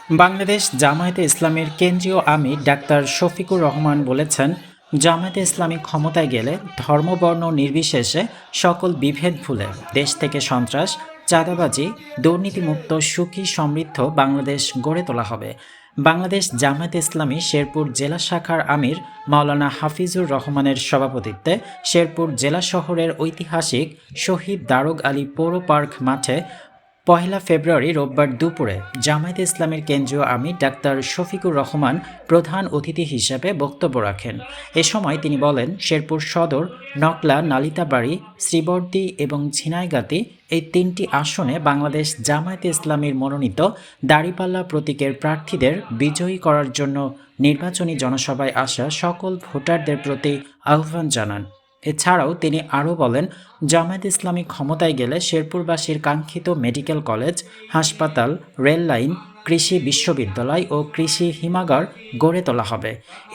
বাংলাদেশ জামায়াতে ইসলামীর কেন্দ্রীয় আমির ডাক্তার শফিকুর রহমান বলেছেন, জামায়াতে ইসলামী ক্ষমতায় গেলে ধর্মবর্ণ নির্বিশেষে সকল বিভেদ ভুলে দেশ থেকে সন্ত্রাস, চাঁদাবাজি, দুর্নীতিমুক্ত সুখী সমৃদ্ধ বাংলাদেশ গড়ে তোলা হবে। বাংলাদেশ জামায়াতে ইসলামী শেরপুর জেলা শাখার আমির মাওলানা হাফিজুর রহমানের সভাপতিত্বে শেরপুর জেলা শহরের ঐতিহাসিক শহীদ দারোগ আলী পৌর পার্ক মাঠে 1 ফেব্রুয়ারি রোববার দুপুরে জামায়াতে ইসলামীর কেন্দ্রীয় আমির ডাক্তার শফিকুর রহমান প্রধান অতিথি হিসেবে বক্তব্য রাখেন। এ সময় তিনি বলেন, শেরপুর সদর, নকলা, নালিতাবাড়ী, শ্রীবর্দী এবং ঝিনাইগাতি এই 3টি আসনে বাংলাদেশ জামায়াতে ইসলামীর মনোনীত দাঁড়িপাল্লা প্রতীকের প্রার্থীদের বিজয়ী করার জন্য নির্বাচনী জনসভায় আসা সকল ভোটারদের প্রতি আহ্বান জানান। এছাড়াও তিনি আরও বলেন, জামায়াত ইসলামী ক্ষমতায় গেলে শেরপুরবাসীর কাঙ্ক্ষিত মেডিকেল কলেজ, হাসপাতাল, রেল লাইন, কৃষি বিশ্ববিদ্যালয় ও কৃষি হিমাগার গড়ে তোলা হবে।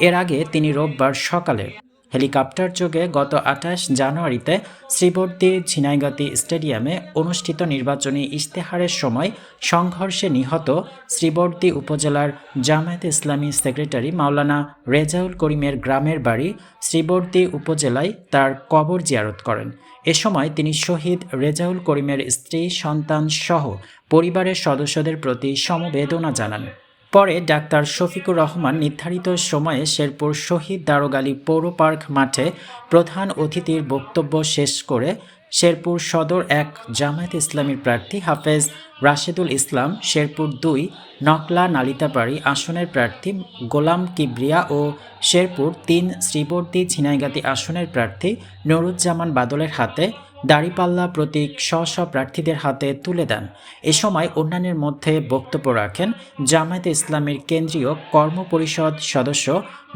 এর আগে তিনি রোববার সকালে হেলিকপ্টার যোগে গত 28 জানুয়ারিতে শ্রীবর্দী ঝিনাইগাতি স্টেডিয়ামে অনুষ্ঠিত নির্বাচনী ইশতেহারের সময় সংঘর্ষে নিহত শ্রীবর্দী উপজেলার জামায়াতে ইসলামী সেক্রেটারি মাওলানা রেজাউল করিমের গ্রামের বাড়ি শ্রীবর্দী উপজেলায় তার কবর জিয়ারত করেন। এ সময় তিনি শহীদ রেজাউল করিমের স্ত্রী, সন্তান সহ পরিবারের সদস্যদের প্রতি সমবেদনা জানান। পরে ডাক্তার শফিকুর রহমান নির্ধারিত সময়ে শেরপুর শহীদ দারোগ আলী পৌর পার্ক মাঠে প্রধান অতিথির বক্তব্য শেষ করে শেরপুর সদর 1 জামায়াতে ইসলামীর প্রার্থী হাফেজ রাশেদুল ইসলাম, শেরপুর 2 নকলা নালিতাবাড়ী আসনের প্রার্থী গোলাম কিবরিয়া ও শেরপুর 3 শ্রীবর্দী ঝিনাইগাতি আসনের প্রার্থী নুরুজ্জামান বাদলের হাতে দাঁড়িপাল্লা প্রতীক স্ব প্রার্থীদের হাতে তুলে দেন। এ সময় অন্যান্যের মধ্যে বক্তব্য রাখেন জামায়াতে ইসলামীর কেন্দ্রীয় কর্মপরিষদ সদস্য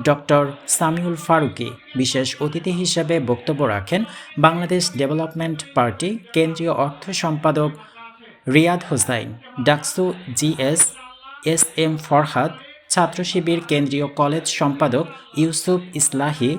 ডক্টর সামিউল ফারুকী। বিশেষ অতিথি হিসেবে বক্তব্য রাখেন বাংলাদেশ ডেভেলপমেন্ট পার্টি কেন্দ্রীয় অর্থ সম্পাদক Riyad Hossain, Ducsu GS S M Farhad, Chhatra Shibir কেন্দ্রীয় কলেজ সম্পাদক ইউসুফ ইসলাহি,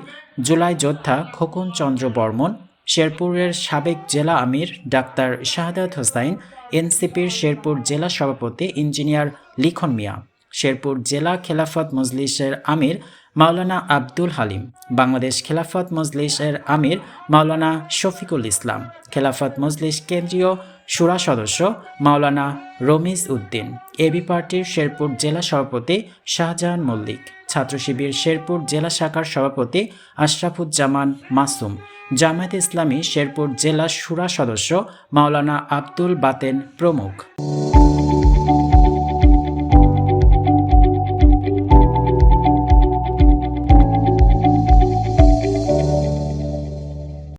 জুলাই যোদ্ধা খোকন চন্দ্র বর্মন, শেরপুরের সাবেক জেলা আমির ডাক্তার শাহাদাত হোসাইন, এনসিপির শেরপুর জেলা সভাপতি ইঞ্জিনিয়ার লিখন মিয়া, শেরপুর জেলা খেলাফত মজলিসের আমির মাওলানা আব্দুল হালিম, বাংলাদেশ খেলাফত মজলিসের আমির মাওলানা শফিকুল ইসলাম, খেলাফত মজলিস কেন্দ্রীয় শুরা সদস্য মাওলানা রমিজ উদ্দিন, এবি পার্টির শেরপুর জেলা সভাপতি শাহজাহান মল্লিক, ছাত্র শিবির শেরপুর জেলা শাখার সভাপতি আশরাফুজ্জামান মাসুম, জামায়াতে ইসলামী শেরপুর জেলা শুরা সদস্য মাওলানা আব্দুল বাতেন প্রমুখ।